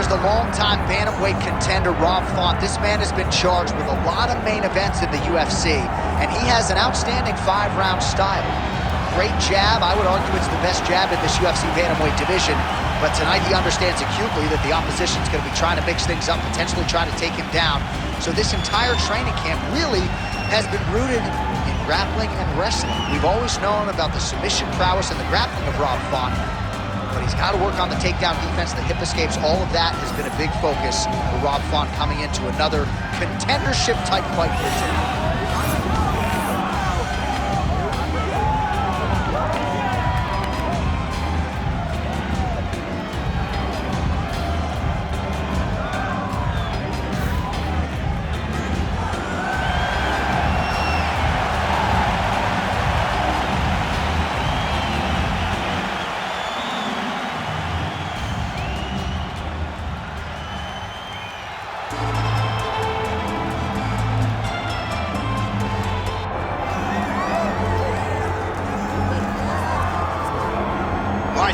there's the longtime bantamweight contender, Rob Font. This man has been charged with a lot of main events in the UFC, and he has an outstanding 5-round style. Great jab. I would argue it's the best jab in this UFC bantamweight division, but tonight he understands acutely that the opposition's going to be trying to mix things up, potentially trying to take him down. So this entire training camp really has been rooted in grappling and wrestling. We've always known about the submission prowess and the grappling of Rob Font, but he's got to work on the takedown defense, the hip escapes. All of that has been a big focus for Rob Font coming into another contendership-type fight for him.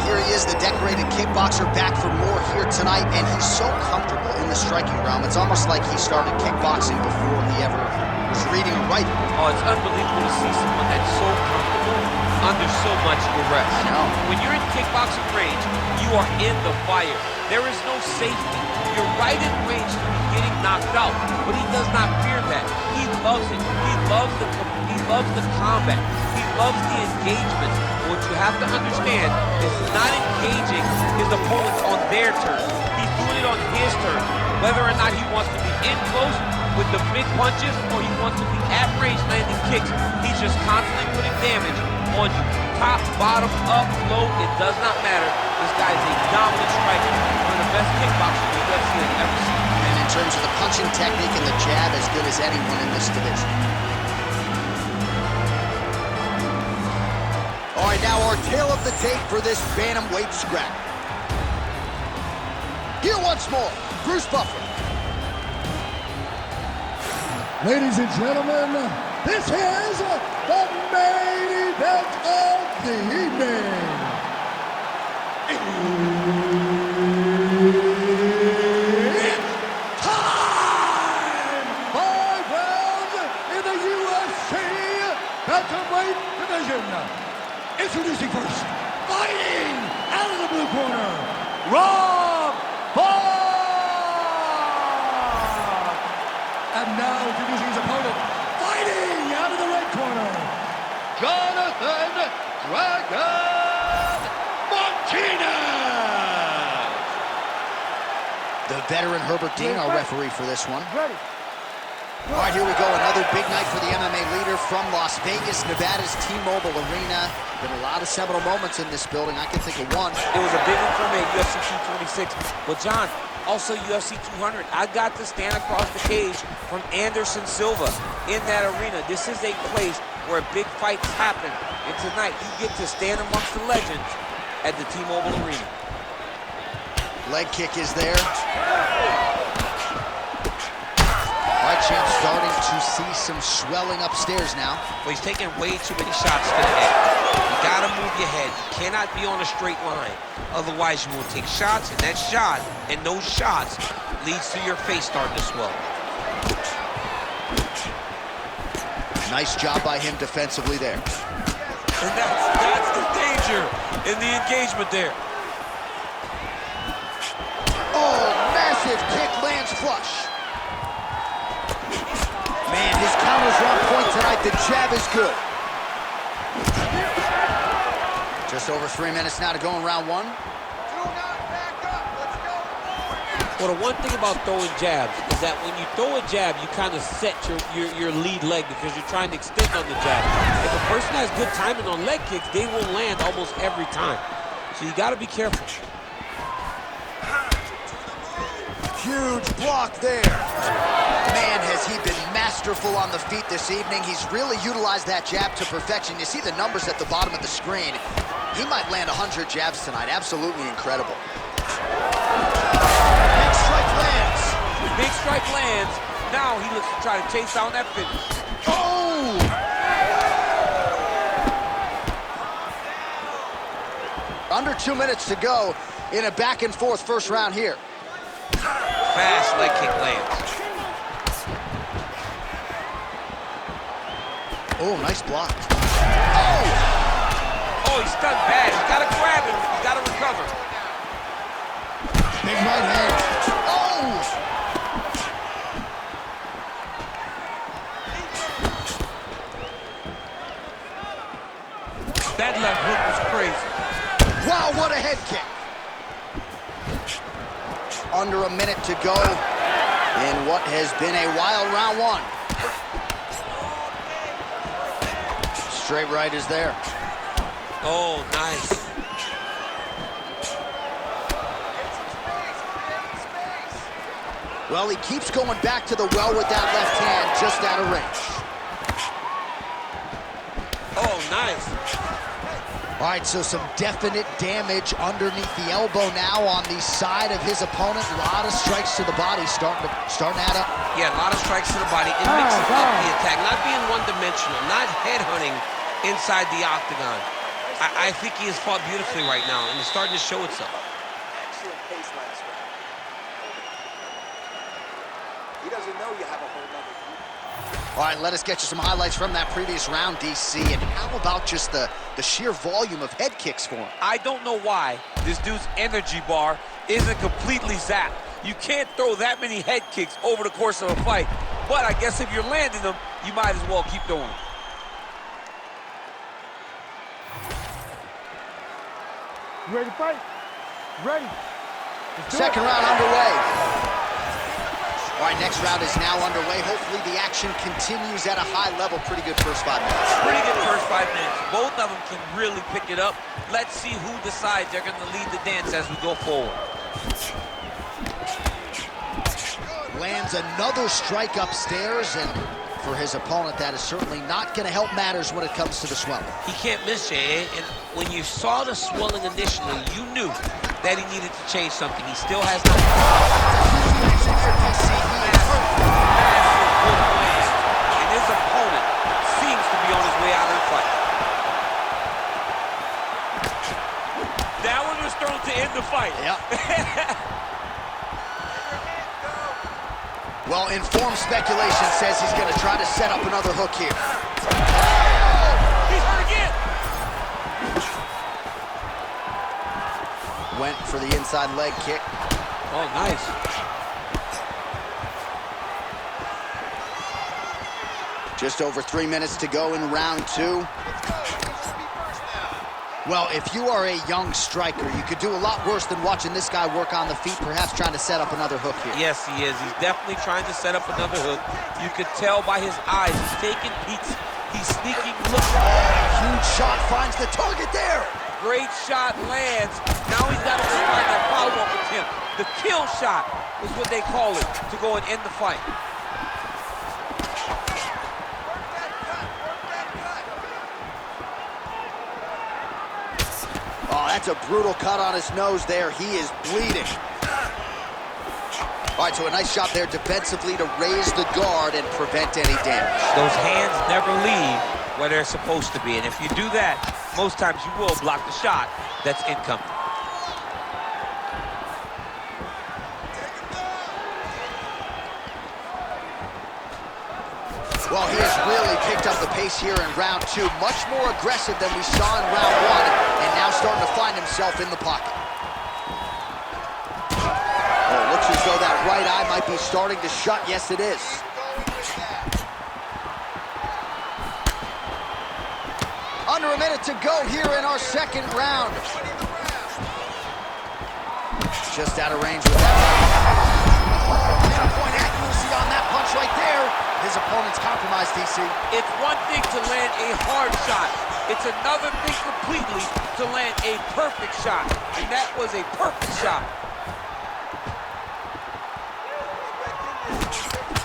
Here he is, the decorated kickboxer, back for more here tonight, and he's so comfortable in the striking realm. It's almost like he started kickboxing before he ever was reading or writing. Oh, it's unbelievable to see someone that's so comfortable under so much duress. I know. When you're in kickboxing range, you are in the fire. There is no safety. You're right in range to be getting knocked out, but he does not fear that. He loves it. He loves the combat. He loves the engagement. What you have to understand is he's not engaging his opponents on their terms. He's doing it on his terms. Whether or not he wants to be in close with the big punches or he wants to be at range landing kicks, he's just constantly putting damage on you. Top, bottom, up, low, it does not matter. This guy is a dominant striker, one of the best kickboxers the UFC has ever seen. And in terms of the punching technique and the jab, as good as anyone in this division. All right, now our tale of the tape for this bantamweight scrap. Here once more, Bruce Buffer. Ladies and gentlemen, this is the main event of the evening. It's time! 5 rounds in the UFC bantamweight division. Introducing first, fighting out of the blue corner, Rob Font! And now introducing his opponent, fighting out of the red corner, Jonathan "Dragon" Martinez! The veteran Herbert Dean, our referee for this one. Ready. All right, here we go. Another big night for the MMA leader from Las Vegas, Nevada's T-Mobile Arena. Been a lot of seminal moments in this building. I can think of one. It was a big one for me at UFC 226. But John, also UFC 200. I got to stand across the cage from Anderson Silva in that arena. This is a place where big fights happen. And tonight, you get to stand amongst the legends at the T-Mobile Arena. Leg kick is there. All right, champ, starting to see some swelling upstairs now. Well, he's taking way too many shots to the head. You gotta move your head. You cannot be on a straight line. Otherwise, you will take shots, and that shot and those shots leads to your face starting to swell. Nice job by him defensively there. And that's the danger in the engagement there. Oh, massive kick lands flush. Man, his counters are on point tonight. The jab is good. Just over 3 minutes now to go in round one. Well, the one thing about throwing jabs is that when you throw a jab, you kind of set your lead leg because you're trying to extend on the jab. If a person has good timing on leg kicks, they will land almost every time. So you got to be careful. Huge block there. Man, has he been masterful on the feet this evening. He's really utilized that jab to perfection. You see the numbers at the bottom of the screen. He might land 100 jabs tonight. Absolutely incredible. Big strike lands. Big strike lands. Now he looks to try to chase down that finish. Oh! Under 2 minutes to go in a back-and-forth first round here. fast leg kick lands. Oh, nice block. Oh, he's stunned bad. He's got to grab him. He's got to recover. Big right hand. Oh! That left hook was crazy. Wow, what a head kick. Under a minute to go in what has been a wild round one. Straight right is there. Oh, nice. Well, he keeps going back to the well with that left hand, just out of range. Oh, nice. All right, so some definite damage underneath the elbow now on the side of his opponent. A lot of strikes to the body starting to add up. Yeah, a lot of strikes to the body. It mixes up the attack, not being one-dimensional, not headhunting inside the octagon. I think he has fought beautifully right now, and it's starting to show itself. Excellent pace last round. He doesn't know you have a whole nother group. All right, let us get you some highlights from that previous round, DC. And how about just the sheer volume of head kicks for him? I don't know why this dude's energy bar isn't completely zapped. You can't throw that many head kicks over the course of a fight, but I guess if you're landing them, you might as well keep doing it. You ready to fight? Ready. Second round underway. All right, next round is now underway. Hopefully the action continues at a high level. Pretty good first 5 minutes. Pretty good first 5 minutes. Both of them can really pick it up. Let's see who decides they're going to lead the dance as we go forward. Lands another strike upstairs, and for his opponent, that is certainly not going to help matters when it comes to the swelling. He can't miss, Jay, and when you saw the swelling initially, you knew that he needed to change something. He still has no... And his opponent seems to be on his way out of the fight. That one was thrown to end the fight. Yep. Well, informed speculation says he's going to try to set up another hook here. He's hurt again. Went for the inside leg kick. Oh, nice. Just over 3 minutes to go in round two. Well, if you are a young striker, you could do a lot worse than watching this guy work on the feet, perhaps trying to set up another hook here. Yes, he is. He's definitely trying to set up another hook. You could tell by his eyes. He's taking peeks. He's sneaking looks. Huge shot finds the target there. Great shot lands. Now he's got to find that follow-up attempt. The kill shot is what they call it, to go and end the fight. Oh, that's a brutal cut on his nose there. He is bleeding. All right, so a nice shot there defensively to raise the guard and prevent any damage. Those hands never leave where they're supposed to be, and if you do that, most times you will block the shot that's incoming. Well, he has really picked up the pace here in round two. Much more aggressive than we saw in round one, and now starting to find himself in the pocket. Oh, looks as though that right eye might be starting to shut. Yes, it is. Under a minute to go here in our second round. Just out of range with that. Pinpoint accuracy on that punch right there. His opponent's compromised, DC. It's one thing to land a hard shot. It's another thing completely to land a perfect shot. And that was a perfect shot.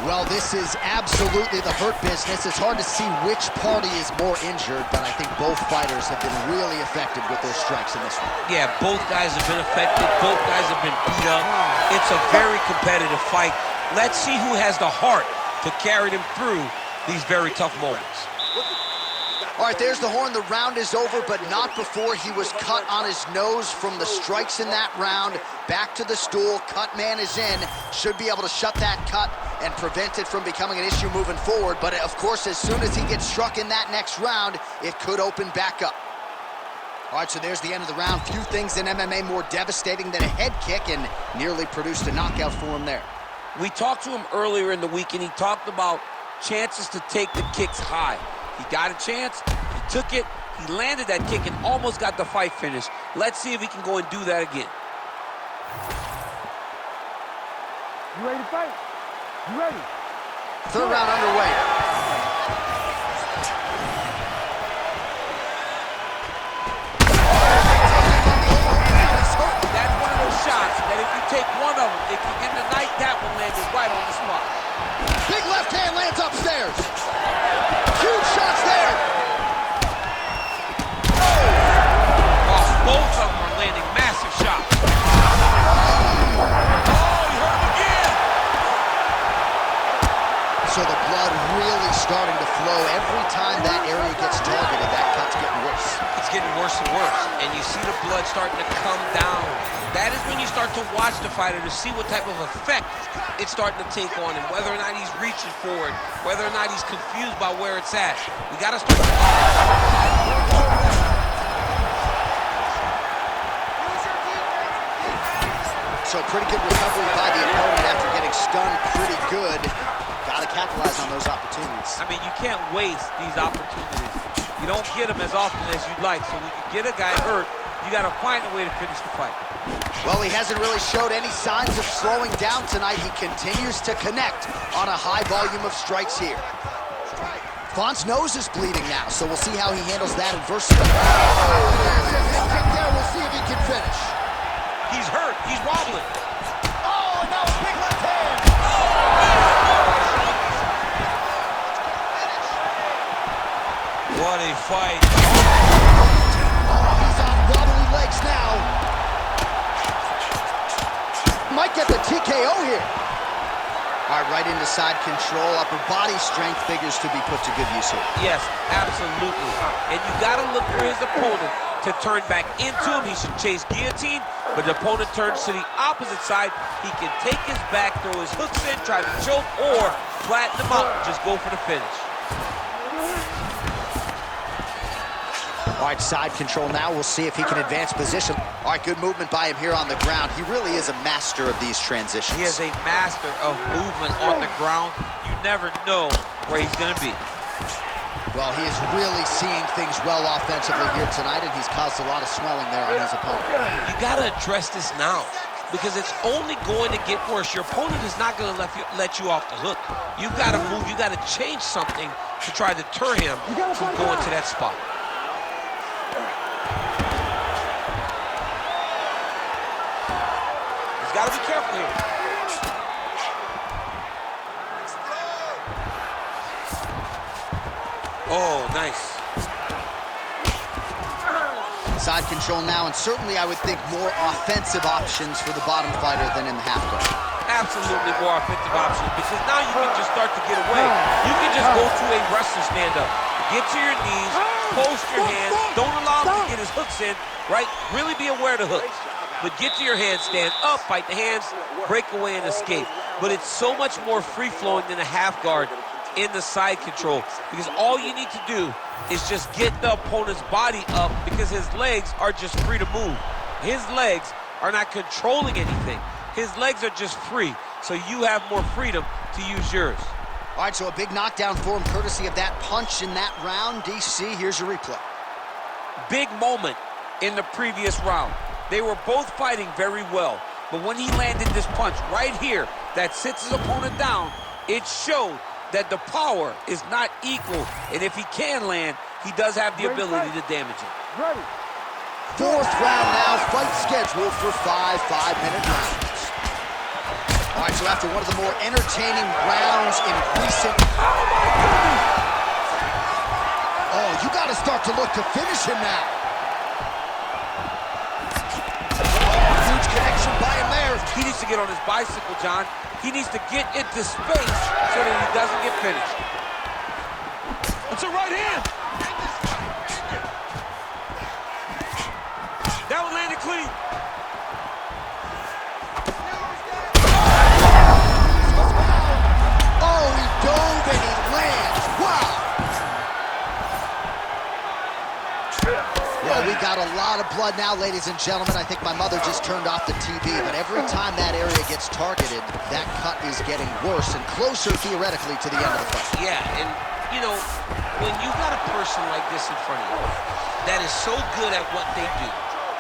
Well, this is absolutely the hurt business. It's hard to see which party is more injured, but I think both fighters have been really effective with their strikes in this one. Yeah, both guys have been affected. Both guys have been beat up. It's a very competitive fight. Let's see who has the heart to carry them through these very tough moments. All right, there's the horn. The round is over, but not before he was cut on his nose from the strikes in that round. Back to the stool. Cut man is in. Should be able to shut that cut and prevent it from becoming an issue moving forward. But, of course, as soon as he gets struck in that next round, it could open back up. All right, so there's the end of the round. Few things in MMA more devastating than a head kick, and nearly produced a knockout for him there. We talked to him earlier in the week, and he talked about chances to take the kicks high. He got a chance, he took it, he landed that kick and almost got the fight finished. Let's see if he can go and do that again. You ready to fight? You ready? Third round underway. That's one of those shots that if you take one of them, if you end the night, that one landed right on the spot. Big left hand lands upstairs. Huge shots there. Oh, both of them are landing massive shots. Oh, he hurt him again. So the blood really starting to flow. Every time that area gets targeted, that cut's getting worse. It's getting worse and worse, and you see the blood starting to come down. That is when you start to watch the fighter to see what type of effect it's starting to take on him, whether or not he's reaching forward, whether or not he's confused by where it's at. We got to start. So pretty good recovery by the opponent after getting stunned pretty good. Got to capitalize on those opportunities. I mean, you can't waste these opportunities. You don't get them as often as you'd like. So when you get a guy hurt, you got to find a way to finish the fight. Well, he hasn't really showed any signs of slowing down tonight. He continues to connect on a high volume of strikes here. Font's nose is bleeding now, so we'll see how he handles that adversity. We'll see if he can finish. He's hurt. He's wobbling. Oh, now a big left hand. What a fight. He's on wobbly legs now. Might get the TKO here. All right, right into side control. Upper body strength figures to be put to good use here. Yes, absolutely. And you got to look for his opponent to turn back into him. He should chase guillotine, but the opponent turns to the opposite side. He can take his back, throw his hooks in, try to choke, or flatten him out and just go for the finish. All right, side control now. We'll see if he can advance position. All right, good movement by him here on the ground. He really is a master of these transitions. He is a master of movement on the ground. You never know where he's going to be. Well, he is really seeing things well offensively here tonight, and he's caused a lot of swelling there on his opponent. You got to address this now, because it's only going to get worse. Your opponent is not going to let you off the hook. You've got to move. You got to change something to try to deter him from going to that spot. Gotta be careful here. Oh, nice. Side control now, and certainly I would think more offensive options for the bottom fighter than in the half guard. Absolutely more offensive options, because now you can just start to get away. You can just go to a wrestler stand-up. Get to your knees, post your hands, don't allow him to get his hooks in, right? Really be aware of the hooks. But get to your hands, stand up, fight the hands, break away and escape. But it's so much more free-flowing than a half guard in the side control, because all you need to do is just get the opponent's body up, because his legs are just free to move. His legs are not controlling anything. His legs are just free, so you have more freedom to use yours. All right, so a big knockdown for him, courtesy of that punch in that round. DC, here's your replay. Big moment in the previous round. They were both fighting very well, but when he landed this punch right here that sits his opponent down, it showed that the power is not equal, and if he can land, he does have the ability to damage it. Ready. Fourth round now, fight scheduled for 5 5-minute rounds. All right, so after one of the more entertaining rounds in recent... Oh, you got to start to look to finish him now. Huge connection by him there. He needs to get on his bicycle, John. He needs to get into space so that he doesn't get finished. It's a right hand. got a lot of blood now, ladies and gentlemen. I think my mother just turned off the TV, but every time that area gets targeted, that cut is getting worse and closer, theoretically, to the end of the fight. Yeah, and, you know, when you got a person like this in front of you that is so good at what they do,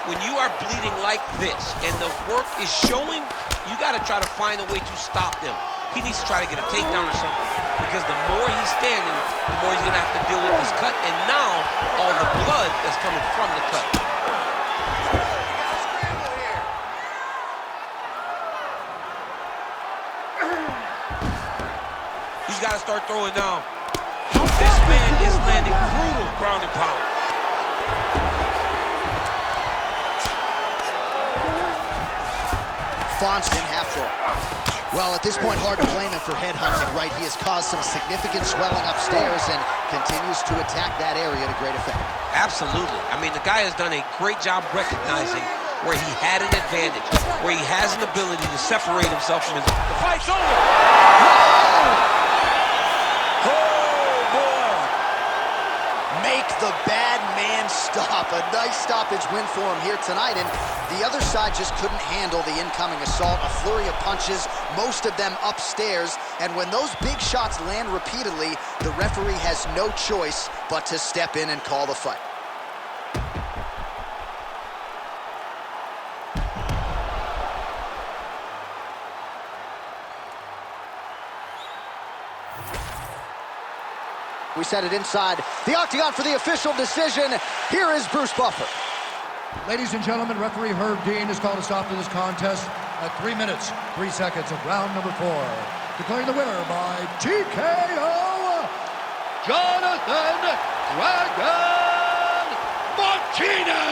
when you are bleeding like this and the work is showing, you got to try to find a way to stop them. He needs to try to get a takedown or something, because the more he's standing, the more he's going to have to deal with this cut, and now all the blood that's coming from the cut. He's got to start throwing down. This man is landing brutal ground and pound. Font's in half roll. Well, at this point, hard to blame him for headhunting, right? He has caused some significant swelling upstairs and continues to attack that area to great effect. Absolutely. I mean, the guy has done a great job recognizing where he had an advantage, where he has an ability to separate himself from his... The fight's over! Oh, boy! Make the bad man stop. A nice stoppage win for him here tonight, and the other side just couldn't handle the incoming assault. A flurry of punches, most of them upstairs, and when those big shots land repeatedly, the referee has no choice but to step in and call the fight. We set it inside the octagon for the official decision. Here is Bruce Buffer. Ladies and gentlemen, referee Herb Dean has called a stop to this contest at 3 minutes, 3 seconds of round number 4. Declaring the winner by TKO, Jonathan "Dragon" Martinez!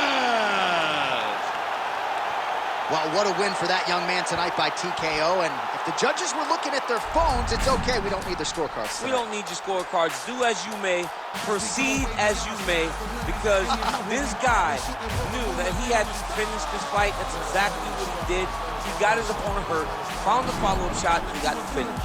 Well, what a win for that young man tonight by TKO, and if the judges were looking at their phones, it's okay. We don't need the scorecards tonight. We don't need your scorecards. Do as you may, proceed as you may, because this guy knew that he had to finish this fight. That's exactly what he did. He got his opponent hurt, found the follow-up shot, and got the finish.